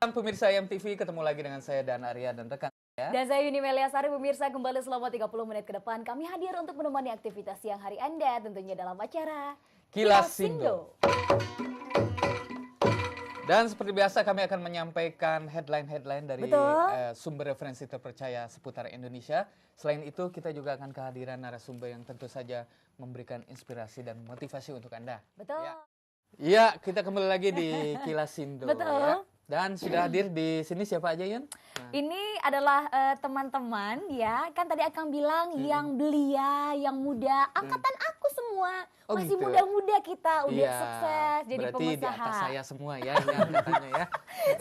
malam pemirsa IMTV, ketemu lagi dengan saya Dan Arya dan rekan saya. Dan saya Yuni Meliasari, pemirsa kembali selama 30 menit ke depan. Kami hadir untuk menemani aktivitas siang hari Anda tentunya dalam acara Kilas Sindo. Dan seperti biasa kami akan menyampaikan headline-headline dari sumber referensi terpercaya seputar Indonesia. Selain itu kita juga akan kehadiran narasumber yang tentu saja memberikan inspirasi dan motivasi untuk Anda. Betul. Iya, kita kembali lagi di Kilas Sindo. Betul. Ya. Dan sudah hadir di sini siapa aja, Yun? Ini adalah teman-teman ya, kan tadi Akang bilang yang belia, yang muda, angkatan aku semua. Oh, masih gitu. muda-muda kita, udah Iya, sukses jadi berarti pengusaha. di atas saya semua ya, ini angkatannya ya.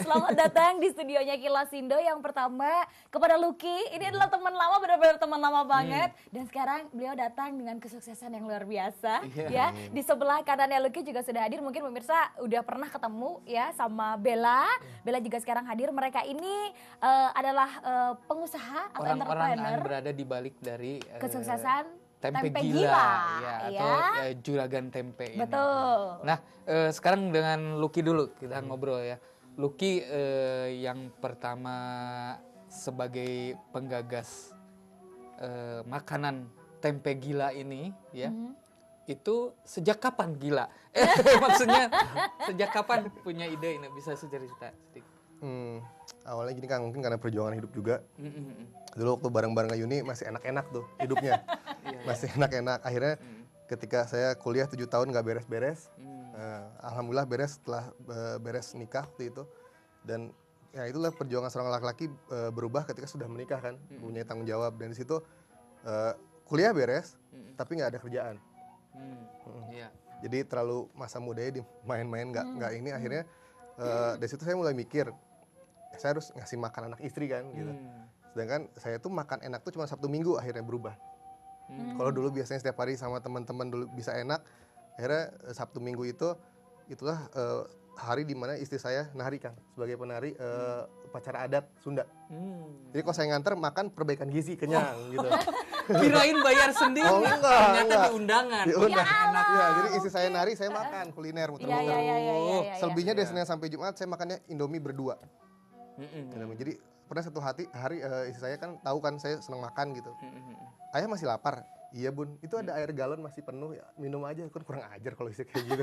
Selamat datang di studionya Kilas Sindo. Yang pertama kepada Lucky, ini adalah teman lama, benar-benar teman lama banget. Dan sekarang beliau datang dengan kesuksesan yang luar biasa. Ya, di sebelah kanannya Lucky juga sudah hadir. Mungkin pemirsa udah pernah ketemu ya sama Bella. Bella juga sekarang hadir. Mereka ini adalah pengusaha atau Orang-orang entrepreneur. yang berada di balik dari Kesuksesan tempe Tempe gila, Gila, ya, ya. atau juragan tempe ini. Betul. Nah, sekarang dengan Lucky dulu kita ngobrol ya. Lucky yang pertama sebagai penggagas makanan tempe gila ini ya. Itu sejak kapan gila? Maksudnya sejak kapan punya ide ini? Bisa cerita sedikit. Awalnya gini Kang, mungkin karena perjuangan hidup juga. Dulu waktu bareng-bareng Yuni masih enak-enak tuh hidupnya. Masih enak-enak. Akhirnya ketika saya kuliah 7 tahun nggak beres-beres. Alhamdulillah beres setelah beres nikah waktu itu. Dan ya itulah perjuangan seorang laki-laki berubah ketika sudah menikah kan. Punya tanggung jawab. Dan di situ kuliah beres, tapi nggak ada kerjaan. Iya. Jadi terlalu masa mudanya di main-main nggak ini. Akhirnya dari situ saya mulai mikir, saya harus ngasih makan anak istri kan gitu. Sedangkan saya tuh makan enak tuh cuma Sabtu Minggu akhirnya berubah. Kalau dulu biasanya setiap hari sama teman-teman dulu bisa enak, akhirnya Sabtu Minggu itulah hari dimana istri saya nari Kang, sebagai penari upacara adat Sunda. Jadi kalau saya nganter makan perbaikan gizi kenyang gitu. Kirain bayar sendiri. Oh, enggak, Ternyata enggak. di undangan. Diundang. Ya Allah. Ya, jadi istri saya nari, saya makan kuliner muter-muter. Iya. Selebihnya dari Senin sampai Jumat saya makannya Indomie berdua. Jadi pernah satu hari istri saya kan tahu kan saya senang makan gitu. Ayah masih lapar. Iya bun, itu ada air galon masih penuh ya minum aja. Kan kurang ajar kalau istri kayak gitu.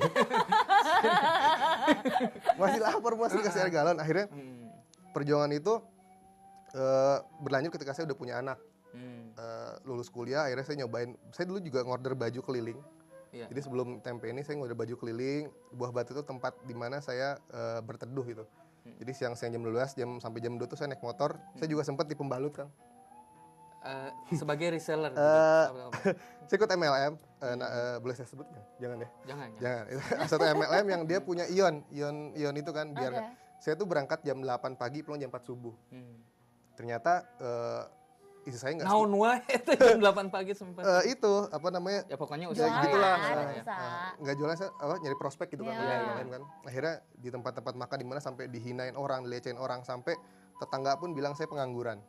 Masih lapar masih kasih air galon. Akhirnya perjuangan itu berlanjut ketika saya udah punya anak. Lulus kuliah akhirnya saya nyobain. Saya dulu juga ngorder baju keliling. Iya. Jadi sebelum tempe ini saya ngorder baju keliling. Buah Batu itu tempat di mana saya berteduh gitu. Jadi siang-siang jam 12 sampai jam 2 tuh saya naik motor. Saya juga sempat di pembalut Kang. Sebagai reseller. Saya ikut MLM, boleh saya sebut nggak? Jangan ya? Jangan. Itu satu MLM yang dia punya ion itu kan biar nggak. Saya tuh berangkat jam 8 pagi, pulang jam 4 subuh. Ternyata istri saya nggak. Naon wae itu jam 8 pagi sempat. Itu apa namanya? Ya pokoknya Jualan, usaha gitulah. usaha. Nggak jualan saya nyari prospek gitu kan, Ya. MLM kan. Akhirnya di tempat-tempat makan di mana sampai dihinain orang, dilecehin orang, sampai tetangga pun bilang saya pengangguran.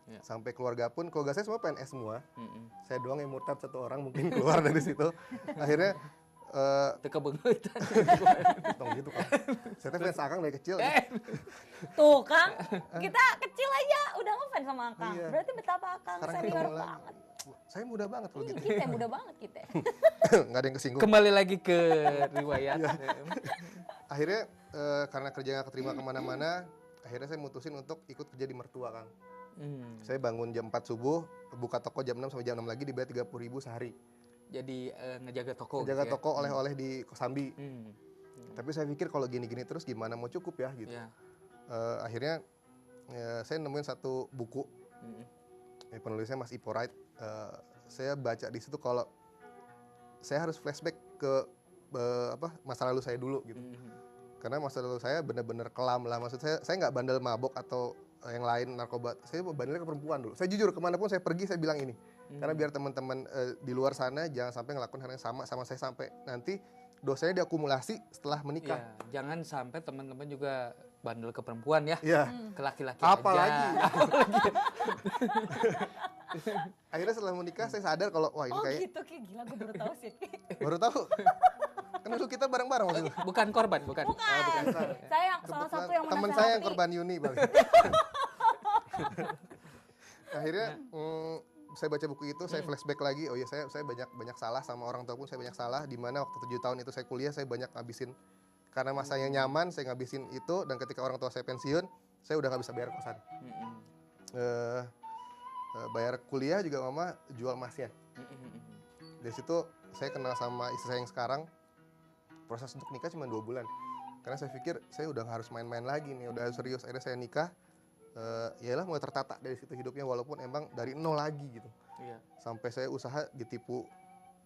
Ya. Sampai keluarga pun, keluarga saya semua PNS semua. Saya doang yang murtad satu orang mungkin keluar dari situ. Akhirnya Teka bengeut. tong gitu kan. Saya tuh fans Akang dari kecil. Tuh Kang, kita kecil aja udah ngefans sama Akang. Iya. Berarti betapa Akang Sekarang senior kita mulai. banget. Saya muda banget kalau gitu. Kita muda banget kita. Nggak ada yang kesinggung. Kembali lagi ke riwayat. Akhirnya karena kerja nggak keterima kemana-mana, akhirnya saya mutusin untuk ikut kerja di mertua Kang. Saya bangun jam 4 subuh, buka toko jam 6 sampai jam 6 lagi, dibayar 30.000 sehari. Jadi ngejaga toko. Jaga gitu ya? toko oleh-oleh di Kosambi. Hmm. Tapi saya pikir kalau gini-gini terus gimana mau cukup ya gitu. Ya. Akhirnya saya nemuin satu buku, penulisnya Mas Ipo Wright. Saya baca di situ kalau saya harus flashback ke masa lalu saya dulu gitu. Karena masa lalu saya benar-benar kelam lah. Maksud saya nggak bandel mabok atau yang lain narkoba. Saya bandelnya ke perempuan dulu. Saya jujur kemanapun saya pergi saya bilang ini. Karena biar teman-teman di luar sana jangan sampai ngelakuin hal yang sama saya sampai nanti dosanya diakumulasi setelah menikah. Ya, jangan sampai teman-teman juga bandel ke perempuan ya. Iya. Ke laki-laki Apalagi. aja. Akhirnya setelah menikah saya sadar kalau wah ini Oh kayak gitu, kayak gila gue baru tahu sih. baru tahu. Kan dulu kita bareng-bareng waktu itu. Bukan korban, bukan. Bukan. Oh, bukan. Saya yang salah satu yang Teman menasehati. saya yang korban Yuni Bang. Akhirnya saya baca buku itu, saya flashback lagi. Oh iya, saya banyak salah sama orang tua pun saya banyak salah. Di mana waktu 7 tahun itu saya kuliah, saya banyak ngabisin karena masa yang nyaman, saya ngabisin itu. Dan ketika orang tua saya pensiun, saya udah nggak bisa bayar kosan. Bayar kuliah juga mama jual emasnya. Dari situ saya kenal sama istri saya yang sekarang. Proses untuk nikah cuma 2 bulan. Karena saya pikir saya udah nggak harus main-main lagi nih, udah serius. Akhirnya saya nikah. Yalah mulai tertata dari situ hidupnya, walaupun emang dari nol lagi gitu. Iya. Sampai saya usaha ditipu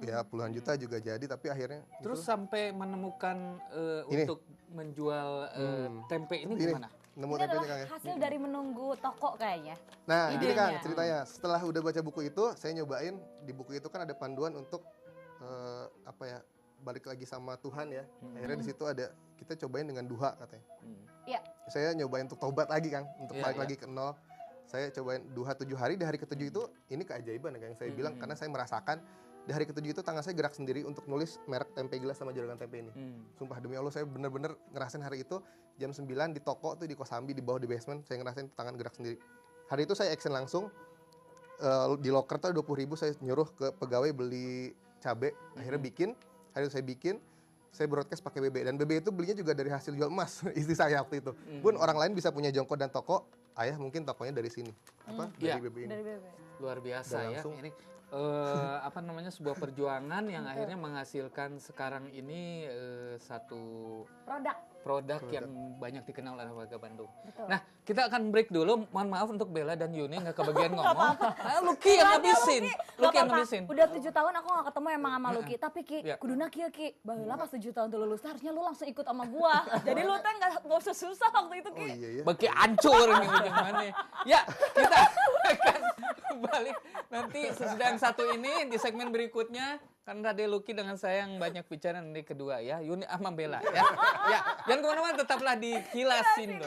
ya puluhan juta juga jadi, tapi akhirnya Terus itu, sampai menemukan Ini. untuk menjual tempe ini ini gimana? nemu Ini tempenya adalah Kang ya. hasil dari menunggu toko kayaknya. Nah, gini Kang idenya. ceritanya. Setelah udah baca buku itu, saya nyobain di buku itu kan ada panduan untuk apa ya, balik lagi sama Tuhan ya. Akhirnya di situ ada kita cobain dengan duha katanya. Iya. Saya nyobain untuk taubat lagi Kang, untuk Iya, balik iya. lagi ke nol. Saya cobain duha 7 hari, di hari ke-7 itu ini keajaiban ya yang saya bilang, karena saya merasakan di hari ke-7 itu tangan saya gerak sendiri untuk nulis merek tempe gelas sama juragan tempe ini. Sumpah demi Allah saya bener-bener ngerasain hari itu jam 9 di toko tuh di Kosambi di bawah di basement, saya ngerasain tangan gerak sendiri. Hari itu saya action langsung di loker tuh 20.000 saya nyuruh ke pegawai beli cabe, akhirnya bikin. Hari itu saya bikin, saya broadcast pakai BB, dan BB itu belinya juga dari hasil jual emas istri saya waktu itu. Bun, orang lain bisa punya jongkok dan toko, ayah mungkin tokonya dari sini. Apa? Dari Iya. BB ini. Dari BB. Luar biasa Dan ya. langsung- Ini apa namanya, sebuah perjuangan yang akhirnya menghasilkan sekarang ini satu Produk. produk yang banyak dikenal oleh warga Bandung. Betul. Nah, kita akan break dulu. Mohon maaf untuk Bella dan Yuni nggak kebagian ngomong. Lucky yang ngabisin. Lucky yang ngabisin. Udah 7 tahun aku gak ketemu emang sama Lucky. Tapi Ki, Iya. kuduna kieu Ki. Baheula pas 7 tahun tuh lulus, harusnya lu langsung ikut sama gua. Jadi lu teh gak usah susah waktu itu Oh Ki. iya ya. Bagi ancur nih ujung mana. Ya, kita akan balik nanti sesudah yang satu ini di segmen berikutnya. Kan tadi Lucky dengan saya yang banyak bicara nanti kedua ya. Yuni sama Bella ya. Ya, jangan kemana-mana, tetaplah di Kilas Sindo.